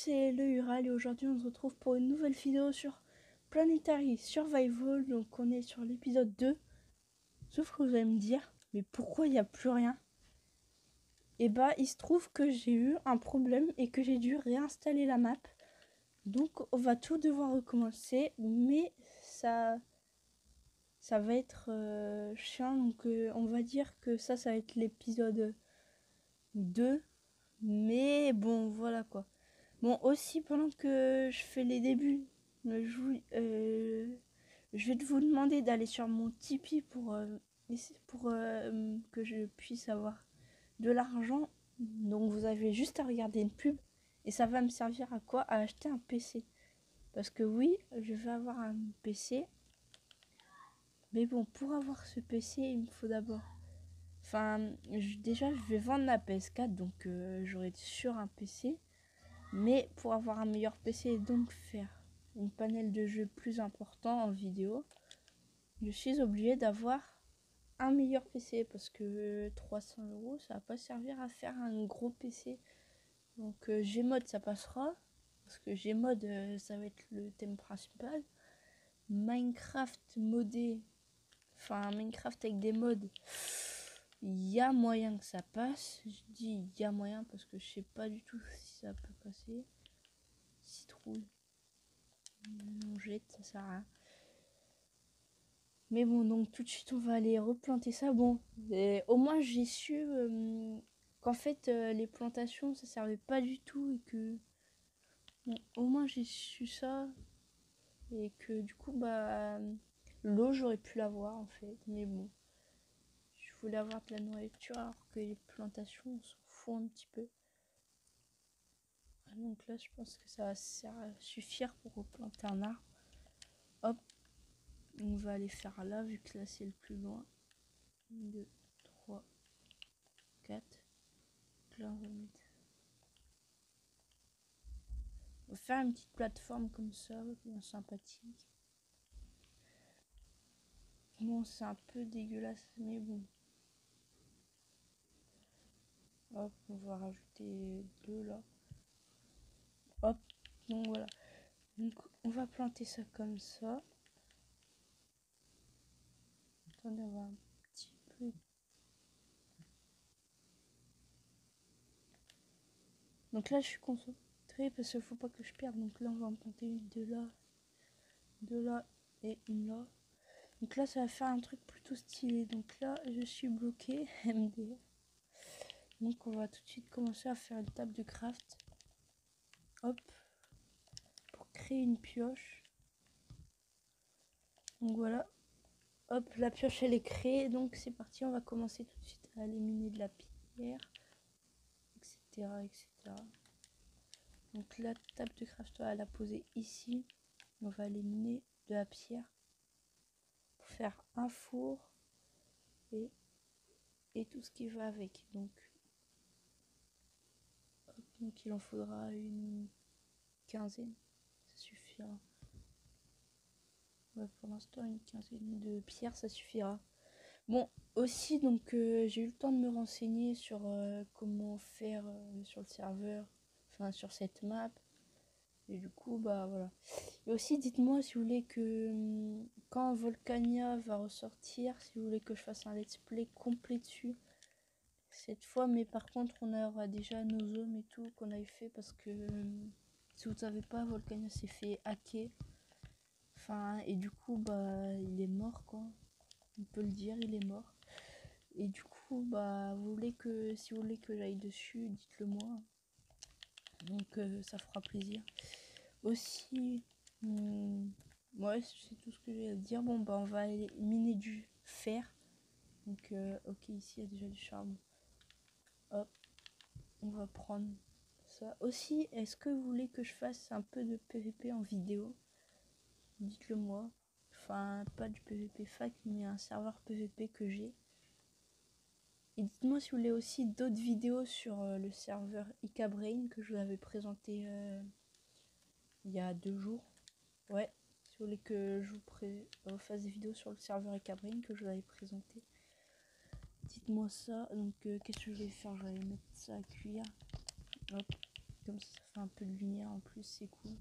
c'est le Ural et aujourd'hui on se retrouve pour une nouvelle vidéo sur Planetary Survival. Donc on est sur l'épisode 2. Sauf que vous allez me dire, mais pourquoi il n'y a plus rien? Et bah il se trouve que j'ai eu un problème et que j'ai dû réinstaller la map. Donc on va tout devoir recommencer, mais ça va être chiant. Donc on va dire que ça va être l'épisode 2. Mais bon voilà quoi. Bon, aussi, pendant que je fais les débuts, je vais vous demander d'aller sur mon Tipeee pour que je puisse avoir de l'argent. Donc, vous avez juste à regarder une pub et ça va me servir à quoi? À acheter un PC. Parce que oui, je vais avoir un PC. Mais bon, pour avoir ce PC, il me faut d'abord... Enfin, déjà, je vais vendre la PS4, donc j'aurai sur un PC. Mais pour avoir un meilleur PC et donc faire une panel de jeux plus important en vidéo, je suis obligé d'avoir un meilleur PC parce que 300 € ça va pas servir à faire un gros PC. Donc Gmod ça passera parce que Gmod ça va être le thème principal. Minecraft modé, enfin Minecraft avec des mods, il y a moyen que ça passe. Je dis il y a moyen parce que je sais pas du tout si ça peut passer. Citrouille. On jette, ça sert à rien. Mais bon, donc tout de suite, on va aller replanter ça. Bon, au moins, j'ai su qu'en fait, les plantations, ça servait pas du tout. Et que, bon, au moins, j'ai su ça. Et que du coup, bah, l'eau, j'aurais pu l'avoir, en fait. Mais bon, je voulais avoir de la nourriture, alors que les plantations, on s'en fout un petit peu. Donc là, je pense que ça va suffire pour replanter un arbre. Hop. On va aller faire là, vu que là c'est le plus loin. 1, 2, 3, 4. Là on va mettre. On va faire une petite plateforme comme ça, bien sympathique. Bon, c'est un peu dégueulasse, mais bon. Hop, on va rajouter 2 là. Hop, donc voilà. Donc on va planter ça comme ça. Attendez, on va un petit peu. Donc là, je suis concentrée parce qu'il faut pas que je perde. Donc là, on va en planter une de là et une là. Donc là, ça va faire un truc plutôt stylé. Donc là, je suis bloqué. MD. Donc on va tout de suite commencer à faire une table de craft. Hop. Pour créer une pioche. Donc voilà. Hop, la pioche elle est créée. Donc c'est parti. On va commencer tout de suite à aller miner de la pierre. Etc. etc. Donc la table de craft, on va la poser ici. On va aller miner de la pierre. Pour faire un four. Et tout ce qui va avec. Donc il en faudra une quinzaine, ça suffira. Ouais, pour l'instant, une quinzaine de pierres, ça suffira. Bon, aussi, donc j'ai eu le temps de me renseigner sur comment faire sur le serveur, enfin sur cette map. Et du coup, bah voilà. Et aussi, dites-moi si vous voulez que quand Volcania va ressortir, si vous voulez que je fasse un let's play complet dessus cette fois. Mais par contre, on aura déjà nos zones et tout qu'on avait fait parce que si vous ne savez pas, Volcania s'est fait hacker. Enfin, et du coup, bah, il est mort, quoi. On peut le dire, il est mort. Et du coup, bah, si vous voulez que j'aille dessus, dites-le moi. Donc, ça fera plaisir. Aussi, ouais, c'est tout ce que j'ai à dire. Bon, bah, on va aller miner du fer. Donc, ok, ici, il y a déjà du charbon. Hop, on va prendre ça. Aussi, est-ce que vous voulez que je fasse un peu de PVP en vidéo? Dites-le moi. Enfin, pas du PVP fac, mais un serveur PVP que j'ai. Et dites-moi si vous voulez aussi d'autres vidéos sur le serveur Icabrain que je vous avais présenté il y a 2 jours. Ouais, si vous voulez que je vous fasse des vidéos sur le serveur Icabrain que je vous avais présenté. Dites-moi ça. Donc qu'est-ce que je vais faire? Je vais mettre ça à cuire. Hop, comme ça fait un peu de lumière en plus, c'est cool.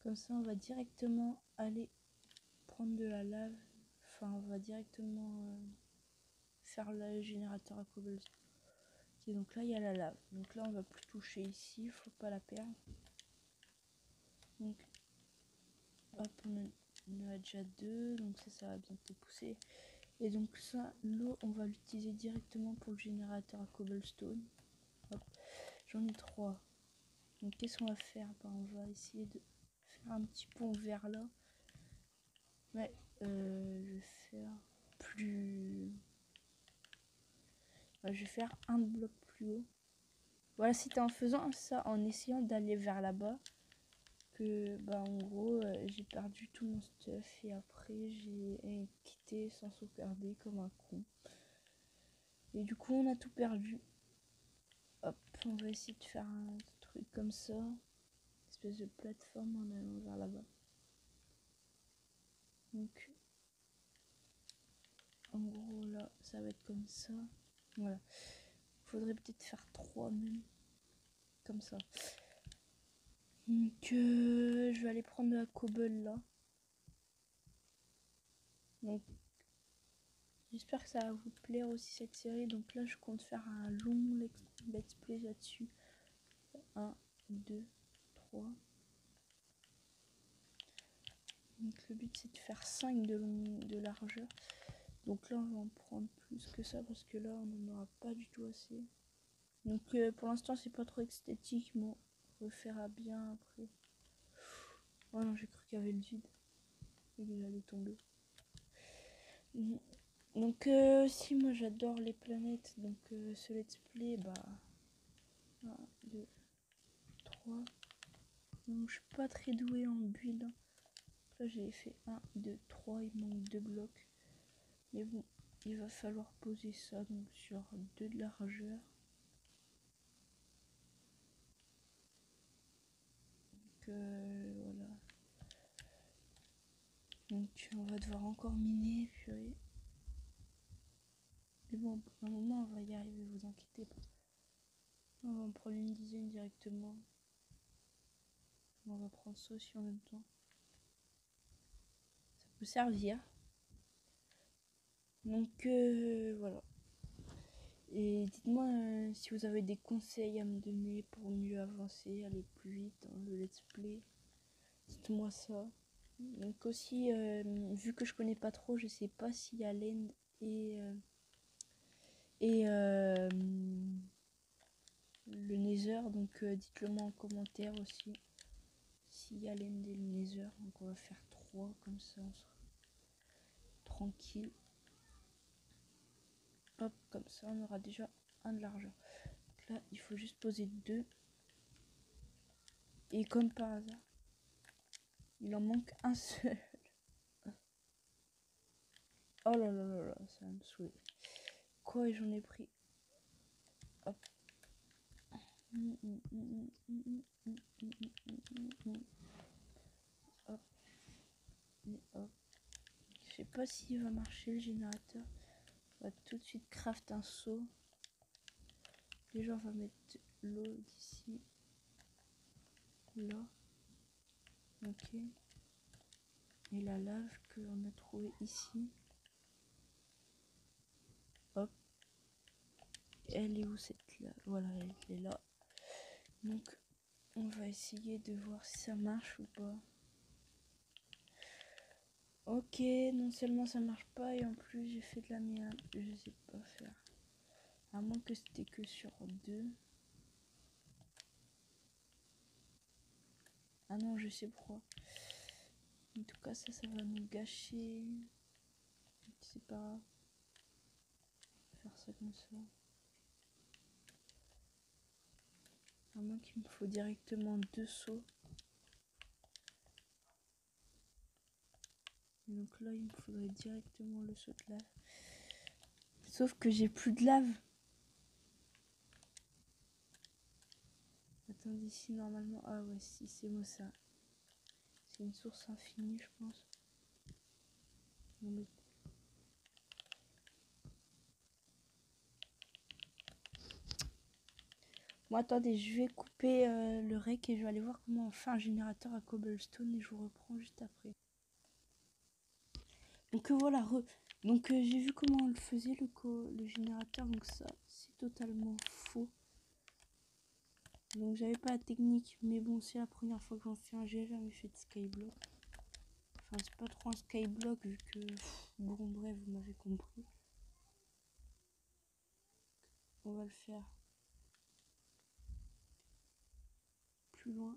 Comme ça on va directement aller prendre de la lave. Enfin on va directement faire le générateur à cobblestone. Ok, donc là il y a la lave. Donc là on va plus toucher ici, il faut pas la perdre. Donc hop, on en a déjà 2, donc ça va bientôt pousser. Et donc ça, l'eau, on va l'utiliser directement pour le générateur à cobblestone. Hop, j'en ai 3. Donc qu'est-ce qu'on va faire? On va essayer de faire un petit pont vers là. Ouais, je vais faire plus... je vais faire un bloc plus haut. Voilà, c'était en faisant ça, en essayant d'aller vers là-bas, que en gros j'ai perdu tout mon stuff et après j'ai quitté sans sauvegarder comme un con. Et du coup on a tout perdu. Hop, on va essayer de faire un truc comme ça, une espèce de plateforme en allant vers là-bas. Donc en gros là ça va être comme ça. Voilà, faudrait peut-être faire 3 même, comme ça. Donc je vais aller prendre de la cobble là. Donc j'espère que ça va vous plaire aussi cette série. Donc là je compte faire un long let's play là-dessus. 1, 2, 3. Donc le but c'est de faire 5 de largeur. Donc là on va en prendre plus que ça parce que là on n'en aura pas du tout assez. Donc pour l'instant c'est pas trop esthétique, mais on refera bien après. Oh non, j'ai cru qu'il y avait le vide et qu'il allait tomber. Donc si moi j'adore les planètes, donc ce let's play, 1, 2, 3. Donc je suis pas très douée en build. Là j'ai fait 1, 2, 3, il manque 2 blocs. Mais bon, il va falloir poser ça donc sur 2 de largeur. Donc voilà. Donc on va devoir encore miner, purée. Mais bon, pour un moment on va y arriver, vous inquiétez pas. On va en prendre une dizaine directement. On va prendre ça aussi en même temps. Ça peut servir. Donc voilà. Et dites-moi si vous avez des conseils à me donner pour mieux avancer, aller plus vite dans le let's play. Dites-moi ça. Donc aussi, vu que je connais pas trop, je sais pas s'il y a l'end et le nether. Donc dites-le moi en commentaire aussi s'il y a l'end et le nether. Donc on va faire 3 comme ça, on sera tranquille. Hop, comme ça on aura déjà un de largeur. Donc là il faut juste poser 2. Et comme par hasard, il en manque un seul. Oh là là là là, ça va me saouler. Quoi, j'en ai pris. Hop. Hop. Et hop. Je sais pas s'il va marcher le générateur. On va tout de suite craft un seau. Déjà on va mettre l'eau d'ici. Là. Ok. Et la lave qu'on a trouvée ici. Hop. Elle est où cette lave? Voilà, elle est là. Donc on va essayer de voir si ça marche ou pas. Ok, non seulement ça marche pas et en plus j'ai fait de la merde. Je sais pas faire. À moins que c'était que sur 2. Ah non, je sais pourquoi. En tout cas, ça va nous gâcher. C'est pas grave. Faire ça comme ça. À moins qu'il me faut directement 2 seaux. Et donc là, il me faudrait directement le seau de lave. Sauf que j'ai plus de lave. Attendez, ici normalement. Ah ouais, si, c'est moi ça. C'est une source infinie, je pense. Bon, attendez, je vais couper le rec et je vais aller voir comment on fait un générateur à cobblestone et je vous reprends juste après. Donc voilà, donc j'ai vu comment on le faisait le générateur, donc ça c'est totalement faux. Donc j'avais pas la technique, mais bon c'est la première fois que j'en fais un, j'ai jamais fait de skyblock. Enfin c'est pas trop un skyblock vu que bon bref vous m'avez compris. On va le faire plus loin.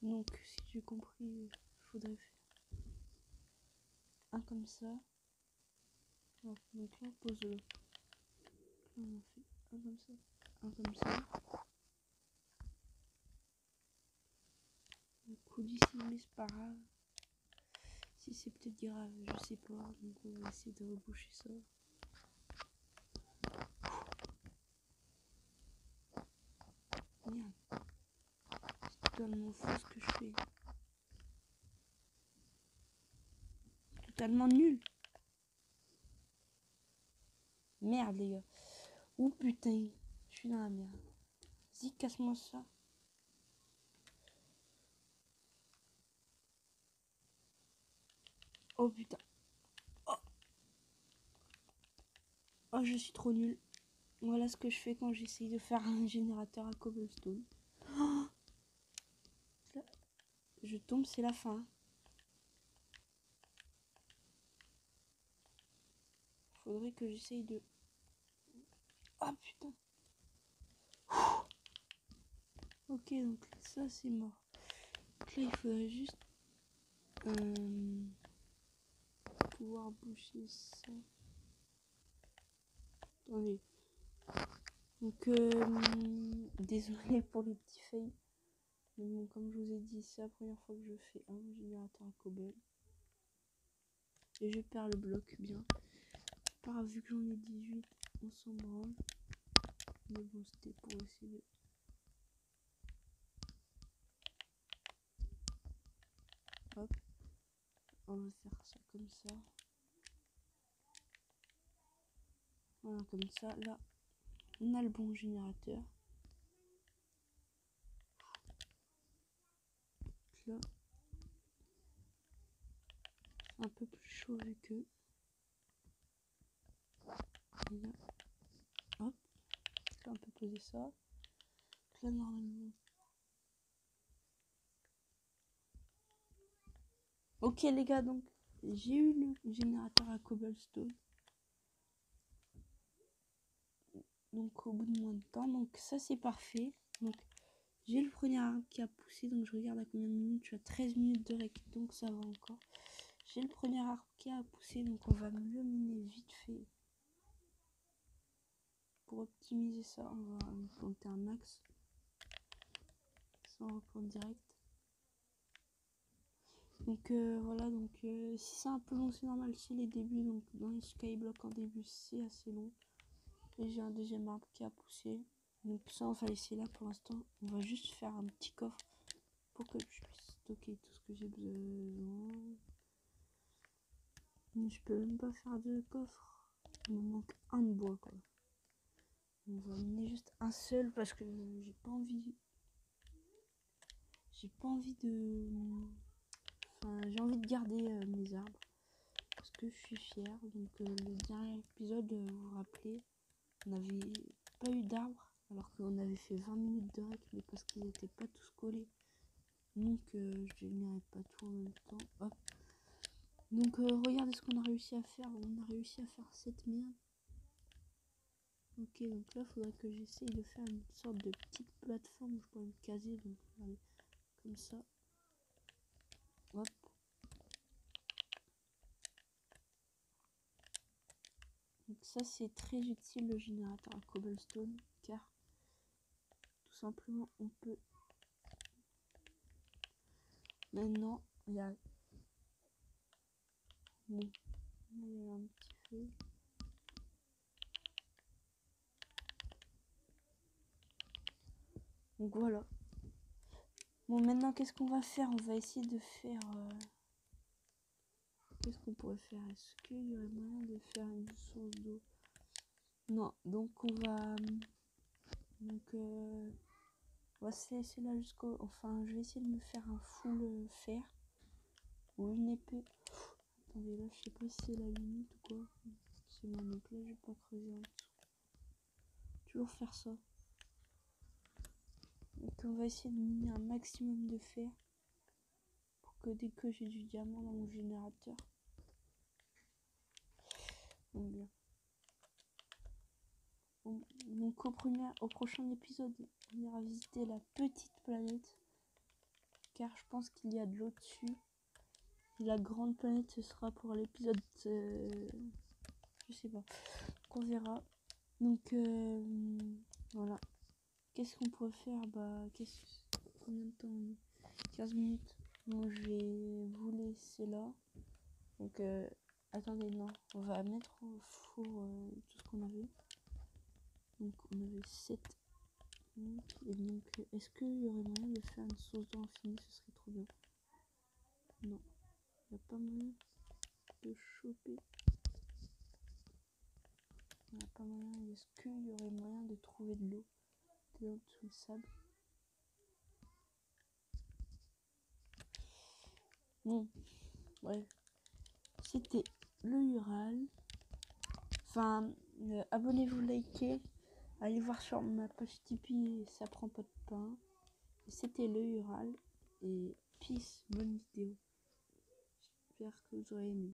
Donc si j'ai compris, il faudrait faire un comme ça. Donc là on pose le. Là on en fait un comme ça, un comme ça. Le coup d'ici mais c'est pas grave. Si c'est peut-être grave, je sais pas. Donc on va essayer de reboucher ça. Merde. C'est totalement faux ce que je fais. Totalement nul. Merde les gars. Oh putain. Je suis dans la merde. Vas-y, casse-moi ça. Oh putain. Oh. Oh, je suis trop nul. Voilà ce que je fais quand j'essaye de faire un générateur à cobblestone. Oh. Là, je tombe, c'est la fin. Faudrait que j'essaye de... Oh putain. Ok, donc ça c'est mort. Donc là, il faudrait juste pouvoir boucher ça. Attendez. Donc, désolé pour les petits fails. Mais bon, comme je vous ai dit, c'est la première fois que je fais un générateur à cobble. Et je perds le bloc bien. Pas grave, vu que j'en ai 18, on s'en branle. Mais bon, c'était pour essayer de... Hop. On va faire ça comme ça. Voilà, comme ça. Là, on a le bon générateur. Là, c'est un peu plus chaud vu que... Et là, hop. Là, on peut poser ça. Là, normalement... Ok les gars, donc j'ai eu le générateur à cobblestone. Donc au bout de moins de temps, donc ça c'est parfait. Donc j'ai le premier arbre qui a poussé, donc je regarde à combien de minutes. Je suis à 13 minutes de rec, donc ça va encore. J'ai le premier arbre qui a poussé, donc on va mieux miner vite fait. Pour optimiser ça, on va planter un max. Sans reprendre direct. Donc voilà, donc si c'est un peu long, c'est normal, c'est les débuts. Donc dans les skyblocks en début, c'est assez long. Et j'ai un deuxième arbre qui a poussé. Donc ça, on va laisser là pour l'instant. On va juste faire un petit coffre pour que je puisse stocker tout ce que j'ai besoin. Mais je peux même pas faire de coffre. Il me manque un de bois quoi. On va amener juste un seul parce que j'ai pas envie. J'ai pas envie de. Enfin, j'ai envie de garder mes arbres. Parce que je suis fière. Donc le dernier épisode, vous vous rappelez, on n'avait pas eu d'arbres. Alors qu'on avait fait 20 minutes de rec. Mais parce qu'ils n'étaient pas tous collés. Donc je ne les mets pas tout en même temps. Hop. Donc regardez ce qu'on a réussi à faire. On a réussi à faire cette merde. Ok, donc là il faudrait que j'essaye de faire une sorte de petite plateforme où je pourrais me caser. Donc regardez, comme ça. Hop. Donc ça c'est très utile le générateur à cobblestone car tout simplement on peut maintenant il y a bon, il y a un petit feu. Donc voilà. Bon maintenant qu'est-ce qu'on va faire? On va essayer de faire qu'est-ce qu'on pourrait faire? Est-ce qu'il y aurait moyen de faire une source d'eau? Non, donc on va... Donc, on va se laisser là jusqu'au... Enfin, je vais essayer de me faire un full fer. Ou une épée. Attendez, là, je sais pas si c'est la limite ou quoi. C'est bon, donc là, je vais pas creuser en dessous. Toujours faire ça. Donc, on va essayer de miner un maximum de fer. Pour que dès que j'ai du diamant dans mon générateur. Donc, bien. Bon, donc au prochain épisode, on ira visiter la petite planète. Car je pense qu'il y a de l'eau dessus. Et la grande planète, ce sera pour l'épisode... je sais pas. Qu'on verra. Donc, voilà. Qu'est-ce qu'on pourrait faire? Bah, combien de temps on est? 15 minutes. Bon, je vais vous laisser là. Donc, attendez, non. On va mettre au four tout ce qu'on avait. Donc, on avait 7 minutes. Et donc, est-ce qu'il y aurait moyen de faire une sauce d'infini? Ce serait trop bien. Non. Il n'y a pas moyen de choper. Il n'y a pas moyen. Est-ce qu'il y aurait moyen de trouver de l'eau dans tout le sable? Bon, ouais. C'était le Ural. Enfin, abonnez-vous, likez. Allez voir sur ma page Tipeee, ça prend pas de pain. C'était le Ural. Et peace, bonne vidéo. J'espère que vous aurez aimé.